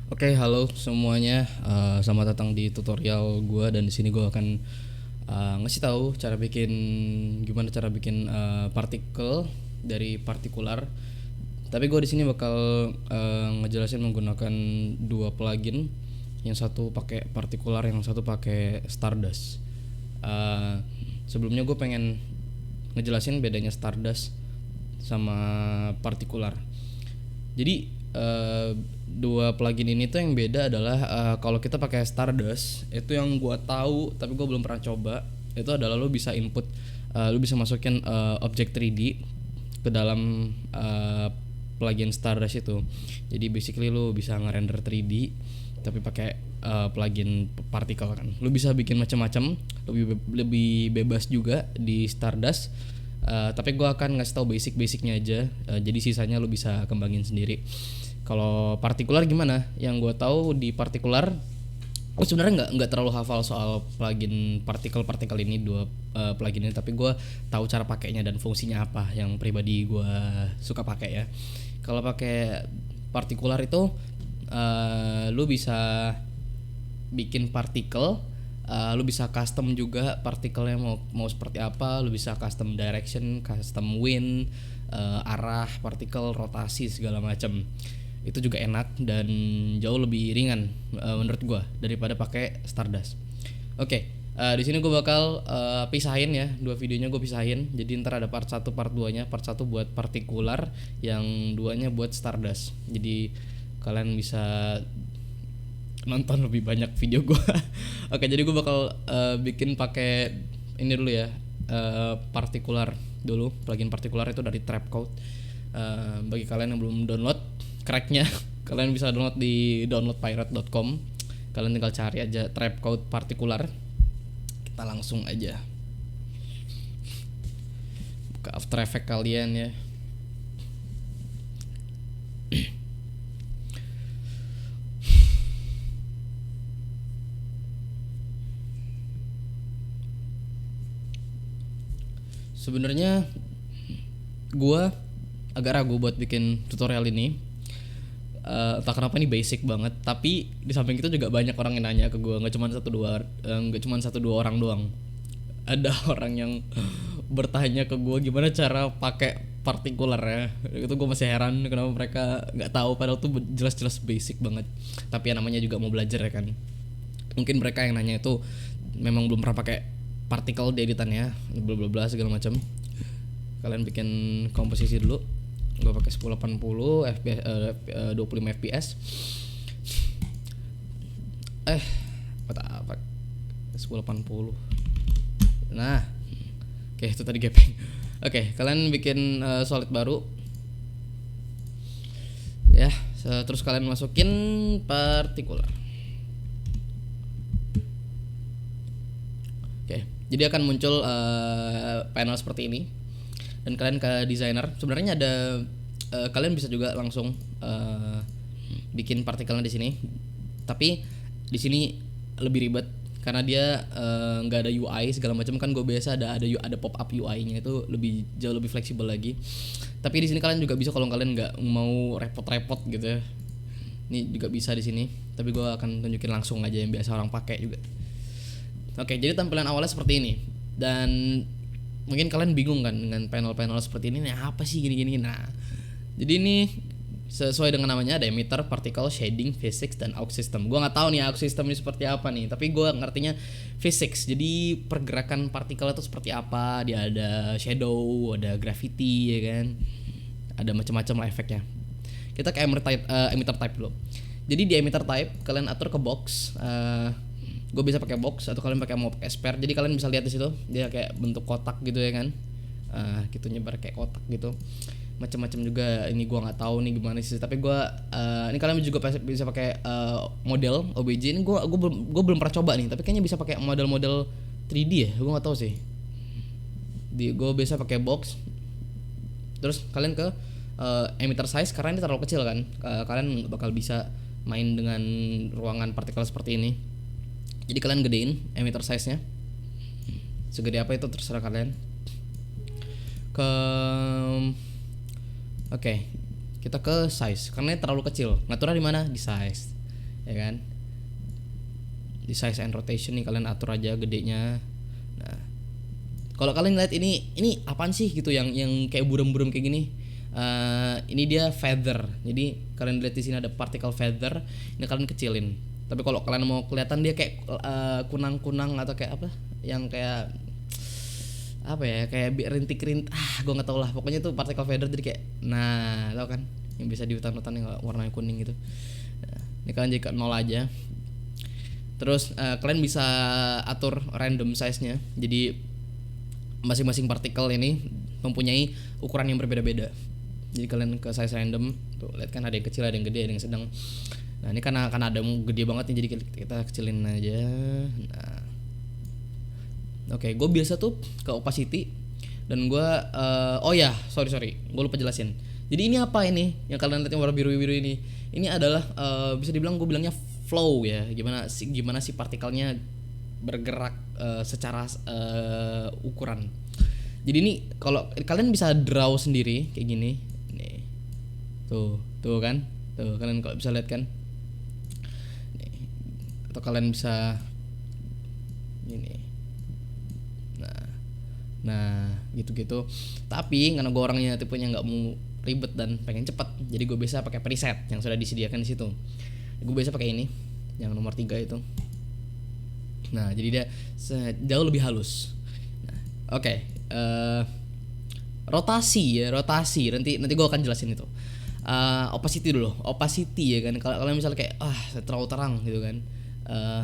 Oke, halo semuanya. Selamat datang di tutorial gua dan di sini gua akan ngasih tahu gimana cara bikin partikel dari partikular. Tapi gua di sini bakal ngejelasin menggunakan dua plugin. Yang satu pakai partikular, yang satu pakai Stardust. Uh, Sebelumnya gue pengen ngejelasin bedanya Stardust sama partikular. Jadi dua plugin ini tuh yang beda adalah kalau kita pakai Stardust itu yang gua tahu tapi gua belum pernah coba itu adalah lu bisa masukin objek 3D ke dalam plugin Stardust itu. Jadi basically lu bisa ngerender 3D tapi pakai plugin partikel kan. Lu bisa bikin macam-macam, lebih bebas juga di Stardust. Tapi gue akan ngasih tahu basicnya aja. Jadi sisanya lu bisa kembangin sendiri. Kalau partikular gimana? Yang gue tahu di partikular, gue sebenarnya nggak terlalu hafal soal plugin partikel ini plugin ini, tapi gue tahu cara pakainya dan fungsinya apa yang pribadi gue suka pakai ya. Kalau pakai partikular itu lu bisa bikin partikel. Lu bisa custom juga partikelnya mau seperti apa. Lu bisa custom direction, custom wind, arah partikel, rotasi segala macam. Itu juga enak dan jauh lebih ringan menurut gua daripada pakai Stardust. Oke, di sini gue bakal pisahin ya, dua videonya gue pisahin. Jadi ntar ada part 1 part 2-nya. Part 1 buat partikular, yang 2-nya buat Stardust. Jadi kalian bisa nonton lebih banyak video gue. Oke, jadi gue bakal bikin pakai ini dulu ya, partikular dulu. Plugin partikular itu dari Trapcode. Bagi kalian yang belum download cracknya, kalian bisa download di downloadpirate.com. Kalian tinggal cari aja Trapcode partikular. Kita langsung aja buka After Effects kalian ya. Sebenarnya gue agak ragu buat bikin tutorial ini. Entah kenapa ini basic banget, tapi di samping itu juga banyak orang yang nanya ke gue, nggak cuma satu dua orang doang. Ada orang yang bertanya ke gue gimana cara pakai partikular ya. Itu gue masih heran kenapa mereka nggak tahu, padahal tuh jelas-jelas basic banget. Tapi ya namanya juga mau belajar ya kan. Mungkin mereka yang nanya itu memang belum pernah pakai partikel di editannya, bla bla bla segala macam. Kalian bikin komposisi dulu. Gue pakai 1080 fps 25 fps. Apa 1080. Nah, oke, itu tadi gaping. Oke, kalian bikin solid baru ya. Terus kalian masukin partikular. Oke, jadi akan muncul panel seperti ini. Dan kalian ke designer, sebenarnya ada kalian bisa juga langsung bikin partikelnya di sini. Tapi di sini lebih ribet karena dia nggak ada UI segala macam kan. Gue biasa ada pop up UI-nya, itu jauh lebih fleksibel lagi. Tapi di sini kalian juga bisa kalau kalian nggak mau repot-repot gitu ya. Ini juga bisa di sini. Tapi gue akan tunjukin langsung aja yang biasa orang pakai juga. Oke, jadi tampilan awalnya seperti ini. Dan mungkin kalian bingung kan dengan panel-panel seperti ini, apa sih gini-gini. Nah, jadi ini sesuai dengan namanya, ada emitter, particle, shading, physics, dan aux system. Gue nggak tahu nih aux system ini seperti apa nih, tapi gue ngertinya physics. Jadi pergerakan partikel itu seperti apa. Dia ada shadow, ada gravity ya kan, ada macam-macam lah efeknya. Kita ke emitter type dulu. Jadi di emitter type kalian atur ke box. Gue bisa pakai box atau kalian mau pakai sphere. Jadi kalian bisa lihat di situ dia kayak bentuk kotak gitu ya kan. Gitu nyebar kayak kotak gitu. Macam-macam juga, ini gue nggak tahu nih gimana sih. Tapi gue ini kalian juga bisa pakai model OBJ. Ini gue belum pernah coba nih. Tapi kayaknya bisa pakai model 3D ya. Gue nggak tahu sih. Gue bisa pakai box. Terus kalian ke emitter size, karena ini terlalu kecil kan. Kalian nggak bakal bisa main dengan ruangan partikel seperti ini. Jadi kalian gedein emitter size-nya. Segede apa itu terserah kalian. Oke, kita ke size karena ini terlalu kecil. Ngaturnya di mana? Di size. ya kan. Di size and rotation nih kalian atur aja gedenya. Nah, kalau kalian lihat ini apaan sih gitu yang kayak buram-buram kayak gini. Ini dia feather. Jadi kalian lihat di sini ada particle feather. Ini kalian kecilin. Tapi kalau kalian mau kelihatan dia kayak kunang-kunang atau kayak apa? Yang kayak apa ya? Kayak rintik-rintik. Gue nggak tahu lah. Pokoknya tuh particle feather jadi kayak, nah, tau kan? Yang bisa di hutan-hutan yang warnanya kuning gitu. Nah, ini kalian jadi ke 0 aja. Terus kalian bisa atur random size-nya. Jadi masing-masing partikel ini mempunyai ukuran yang berbeda-beda. Jadi kalian ke size random, tuh lihat kan ada yang kecil, ada yang gede, ada yang sedang. Nah, ini karena ada yang gede banget nih, jadi kita kecilin aja. Nah, oke, gue biasa tuh ke opacity dan gue oh ya, sorry, gue lupa jelasin. Jadi ini apa ini? Yang kalian lihat yang warna biru-biru ini? Ini adalah bisa dibilang gue bilangnya flow ya. Gimana sih partikelnya bergerak secara ukuran. Jadi ini kalau kalian bisa draw sendiri kayak gini. Nih. Tuh kan? Tuh kalian kalau bisa lihat kan? Nih. Atau kalian bisa ini. Nah, gitu-gitu. Tapi karena gue orangnya tipenya nggak mau ribet dan pengen cepet, jadi gue biasa pakai preset yang sudah disediakan di situ. Gue biasa pakai ini, yang nomor 3 itu. Nah, jadi dia jauh lebih halus. Nah, oke. Rotasi. Nanti gue akan jelasin itu. Opacity dulu. Opacity ya kan. Kalau kalian misalnya kayak terlalu terang gitu kan.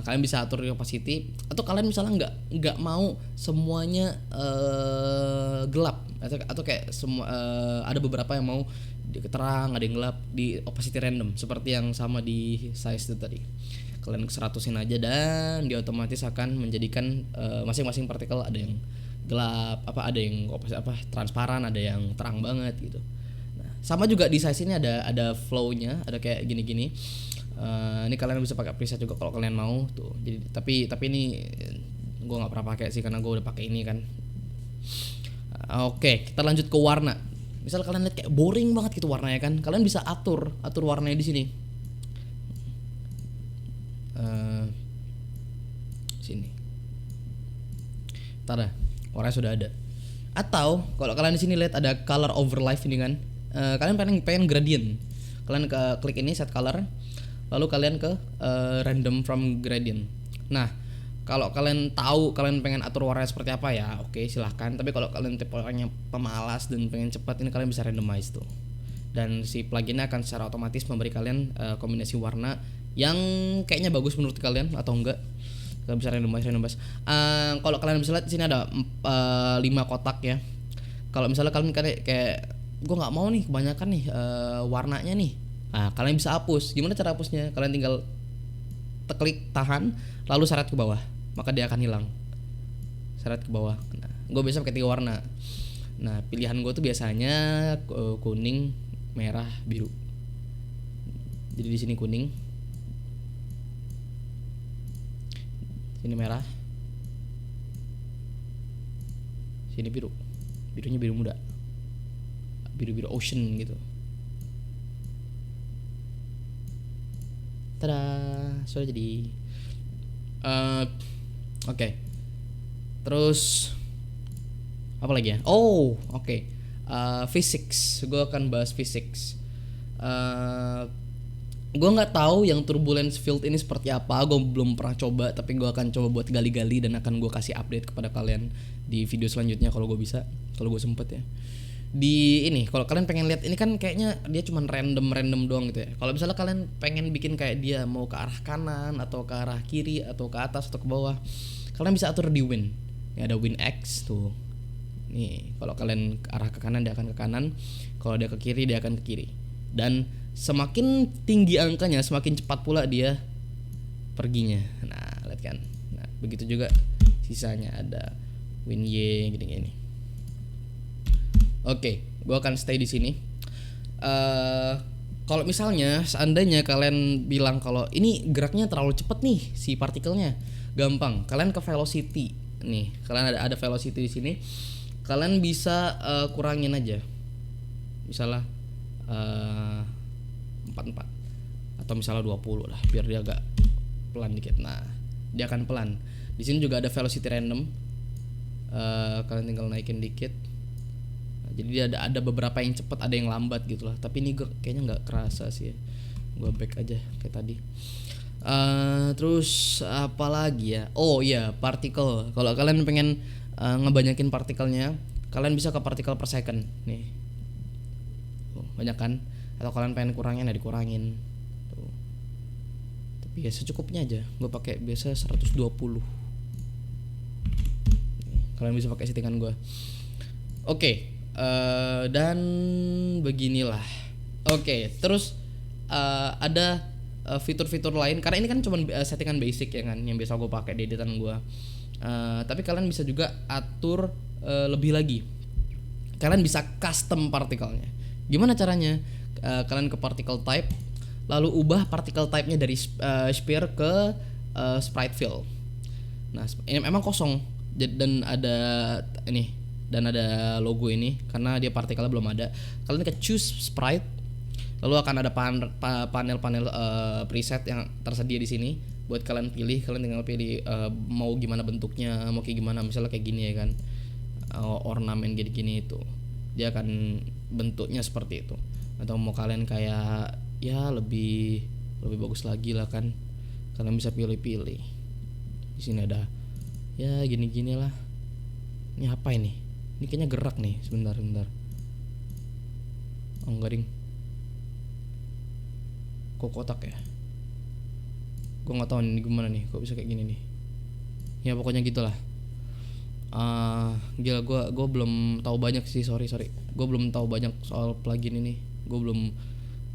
Kalian bisa atur opacity, atau kalian misalnya nggak mau semuanya gelap, atau kayak semua ada beberapa yang mau terang, ada yang gelap, di opacity random seperti yang sama di size itu tadi. Kalian 100-in aja dan dia otomatis akan menjadikan masing-masing partikel ada yang gelap, ada yang transparan, ada yang terang banget gitu. Nah, sama juga di size ini ada flow-nya, ada kayak gini-gini. Ini kalian bisa pakai preset juga kalau kalian mau tuh. Jadi tapi ini gue nggak pernah pakai sih karena gue udah pakai ini kan. Oke, kita lanjut ke warna. Misal kalian lihat kayak boring banget gitu warnanya kan, kalian bisa atur warnanya di sini. Sini. Tada, warnanya sudah ada. Atau kalau kalian di sini lihat ada color overlay ini kan, kalian pengen gradient. Kalian klik ini set color. Lalu kalian ke random from gradient. Nah, kalau kalian tahu kalian pengen atur warnanya seperti apa ya, oke, silahkan. Tapi kalau kalian tipe orangnya pemalas dan pengen cepat, ini kalian bisa randomize tuh. Dan si pluginnya akan secara otomatis memberi kalian kombinasi warna yang kayaknya bagus menurut kalian atau enggak. Kalian bisa randomize. Kalau kalian bisa lihat di sini ada 5 kotak ya. Kalau misalnya kalian kayak gue nggak mau nih kebanyakan nih warnanya nih. Nah, kalian bisa hapus. Gimana cara hapusnya? Kalian tinggal klik tahan, lalu seret ke bawah, maka dia akan hilang. Seret ke bawah. Nah, gue biasa pakai 3 warna. Nah, pilihan gue tuh biasanya kuning, merah, biru. Jadi di sini kuning, sini merah, sini biru. Birunya biru muda, biru ocean gitu. Tada, sudah jadi. Oke. Terus apa lagi ya? Oke. Physics. Gue akan bahas physics. Gue nggak tahu yang turbulence field ini seperti apa. Gue belum pernah coba, tapi gue akan coba buat gali-gali dan akan gue kasih update kepada kalian di video selanjutnya kalau gue bisa, kalau gue sempet ya. Di ini kalau kalian pengen lihat ini kan kayaknya dia cuma random doang gitu ya. Kalau misalnya kalian pengen bikin kayak dia mau ke arah kanan atau ke arah kiri atau ke atas atau ke bawah, kalian bisa atur di win. Ya, ada win X tuh. Nih, kalau kalian ke arah ke kanan dia akan ke kanan, kalau dia ke kiri dia akan ke kiri. Dan semakin tinggi angkanya semakin cepat pula dia perginya. Nah, lihat kan. Nah, begitu juga sisanya ada win Y gini-gini. Oke, gue akan stay di sini. Kalau misalnya seandainya kalian bilang kalau ini geraknya terlalu cepat nih si partikelnya, gampang. Kalian ke velocity. Nih, kalian ada velocity di sini. Kalian bisa kurangin aja. Misalnya 44 atau misalnya 20 lah, biar dia agak pelan dikit. Nah, dia akan pelan. Di sini juga ada velocity random. Kalian tinggal naikin dikit. Nah, jadi dia ada beberapa yang cepet, ada yang lambat gitu lah. Tapi ini kayaknya nggak kerasa sih ya. Gue back aja kayak tadi. Terus apa lagi ya? Oh iya, partikel. Kalau kalian pengen ngebanyakin partikelnya, kalian bisa ke partikel per second nih. Banyak kan? Atau kalian pengen kurangin ya dikurangin. Tuh. Tapi ya secukupnya aja. Gue pakai biasa 120. Nih, kalian bisa pakai settingan gue. Oke, dan beginilah. Oke, terus ada fitur-fitur lain, karena ini kan cuma settingan basic ya kan, yang biasa gue pakai di editan gue. Tapi kalian bisa juga atur lebih lagi. Kalian bisa custom partikelnya. Gimana caranya? Kalian ke particle type, lalu ubah particle type-nya dari sphere ke sprite fill. Nah, ini memang kosong dan ada ini dan ada logo ini karena dia partikelnya belum ada. Kalian ke choose sprite, lalu akan ada panel-panel preset yang tersedia di sini buat kalian pilih. Kalian tinggal pilih mau gimana bentuknya, mau kayak gimana, misalnya kayak gini ya kan, ornamen gini-gini itu dia akan bentuknya seperti itu. Atau mau kalian kayak ya lebih bagus lagi lah kan, kalian bisa pilih-pilih. Di sini ada ya gini-gini lah. Ini apa ini? Ini kayaknya gerak nih, sebentar. Oh enggak ding, kok kotak ya? Gue nggak tahu ini gimana nih, kok bisa kayak gini nih. Ya pokoknya gitulah. Gila, gue belum tahu banyak sih, sorry. Gue belum tahu banyak soal plugin ini. Gue belum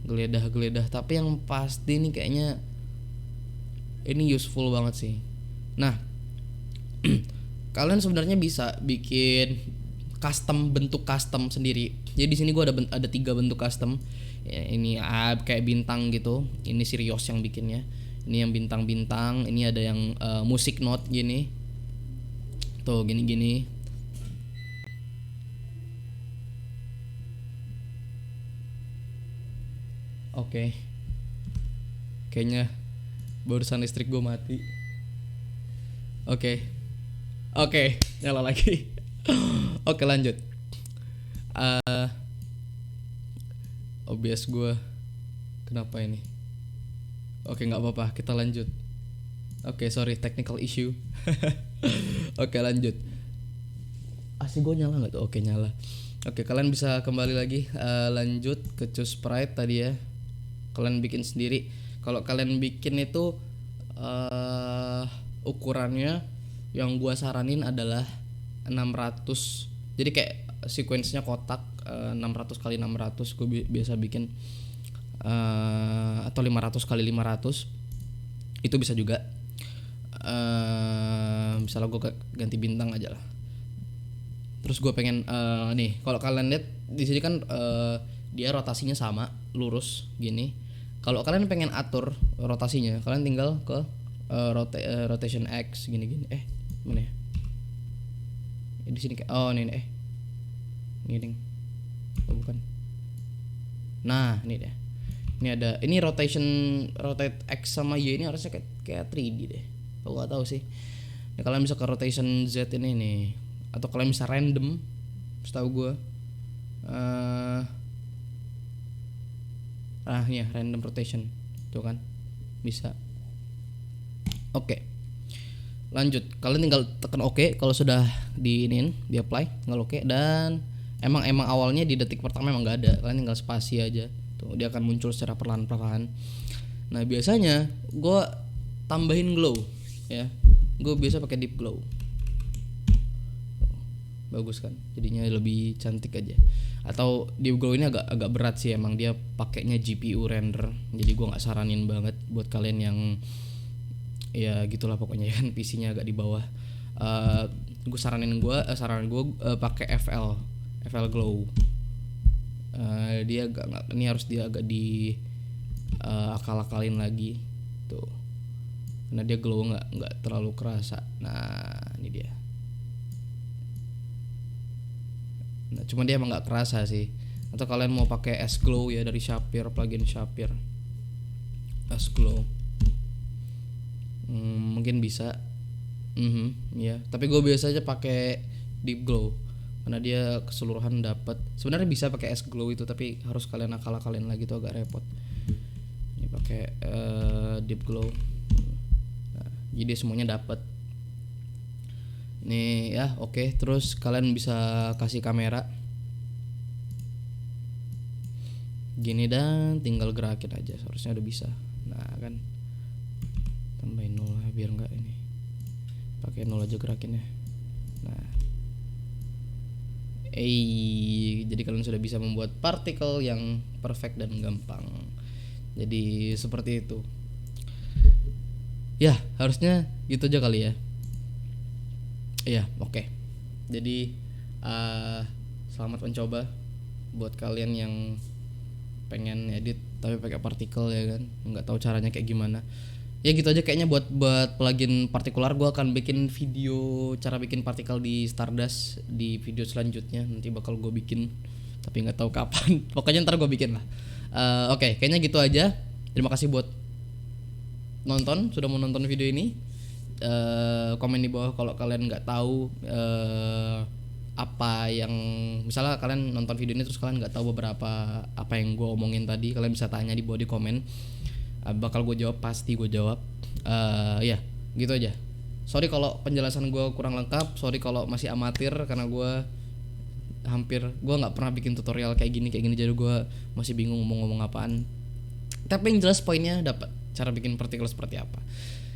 geledah. Tapi yang pasti nih kayaknya ini useful banget sih. Nah, kalian sebenarnya bisa bikin bentuk custom sendiri. Jadi di sini gue ada 3 bentuk custom. Ya, ini kayak bintang gitu. Ini Sirius yang bikinnya. Ini yang bintang-bintang. Ini ada yang musik note gini. Tuh gini. Oke. Kayaknya barusan listrik gue mati. Oke, nyala lagi. Oke, lanjut. OBS gue kenapa ini? Oke, nggak apa-apa, kita lanjut. Oke, sorry, technical issue. Oke, lanjut. Asli gue nyala nggak tuh? Oke, nyala. Oke, kalian bisa kembali lagi, lanjut ke choose sprite tadi ya. Kalian bikin sendiri. Kalau kalian bikin itu ukurannya yang gua saranin adalah 600. Jadi kayak sequence-nya kotak, 600 kali 600 gua biasa bikin, atau 500 kali 500 itu bisa juga. Misalnya gua ganti bintang aja lah. Terus gue pengen nih, kalau kalian lihat di sini kan dia rotasinya sama, lurus gini. Kalau kalian pengen atur rotasinya, kalian tinggal ke rotation X gini. Mana ya? Di sini kayak ini Ini oh bukan. Nah, ini deh. Ini ada rotate X sama Y ini harusnya kayak 3D deh. Aku enggak tahu sih. Ya, kalian bisa ke rotation Z ini nih. Atau kalian bisa random, setahu gue. Ya random rotation tuh kan bisa. Oke. Lanjut, kalian tinggal tekan oke kalau sudah di apply, tinggal oke. Dan emang awalnya di detik pertama emang nggak ada, kalian tinggal spasi aja tuh, dia akan muncul secara perlahan. Nah, biasanya gue tambahin glow ya, gue biasa pakai deep glow. Bagus kan, jadinya lebih cantik aja. Atau deep glow ini agak berat sih, emang dia pakainya GPU render, jadi gue nggak saranin banget buat kalian yang ya gitulah pokoknya kan PC-nya agak di bawah. Saran gue pakai FL glow. Dia ini harus dia agak di akal-akalin lagi tuh, karena dia glow nggak terlalu kerasa. Nah, ini dia. Nah, cuma dia emang nggak kerasa sih. Atau kalian mau pakai S glow ya dari Shapir, plugin Shapir. glow. Mungkin bisa. Ya. Tapi gue biasa aja pakai deep glow karena dia keseluruhan dapat. Sebenarnya bisa pakai es glow itu, tapi harus kalian akal-akalin lagi tuh, agak repot. Ini pakai deep glow. Nah, jadi semuanya dapat. Nih ya, oke. Terus kalian bisa kasih kamera gini dan tinggal gerakin aja, seharusnya udah bisa. Nah kan, tambahin 0 lah biar enggak ini, pakai 0 aja gerakinnya. Nah, jadi kalian sudah bisa membuat partikel yang perfect dan gampang. Jadi seperti itu ya, harusnya gitu aja kali ya. Iya, oke. Jadi selamat mencoba buat kalian yang pengen edit tapi pakai partikel ya kan, nggak tahu caranya kayak gimana. Ya gitu aja kayaknya buat plugin partikular. Gue akan bikin video cara bikin partikel di Stardust di video selanjutnya, nanti bakal gue bikin tapi nggak tahu kapan. Pokoknya ntar gue bikin lah. Oke, kayaknya gitu aja. Terima kasih buat sudah mau nonton video ini. Komen di bawah kalau kalian nggak tahu apa yang, misalnya kalian nonton video ini terus kalian nggak tahu beberapa apa yang gue omongin tadi, kalian bisa tanya di bawah di komen. Bakal gue jawab, pasti gue jawab. Ya gitu aja. Sorry kalau penjelasan gue kurang lengkap, sorry kalau masih amatir karena gue nggak pernah bikin tutorial kayak gini, jadi gue masih bingung ngomong apaan. Tapi yang jelas poinnya dapat, cara bikin partikel seperti apa.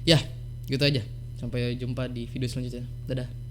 Ya gitu aja, sampai jumpa di video selanjutnya. Dadah.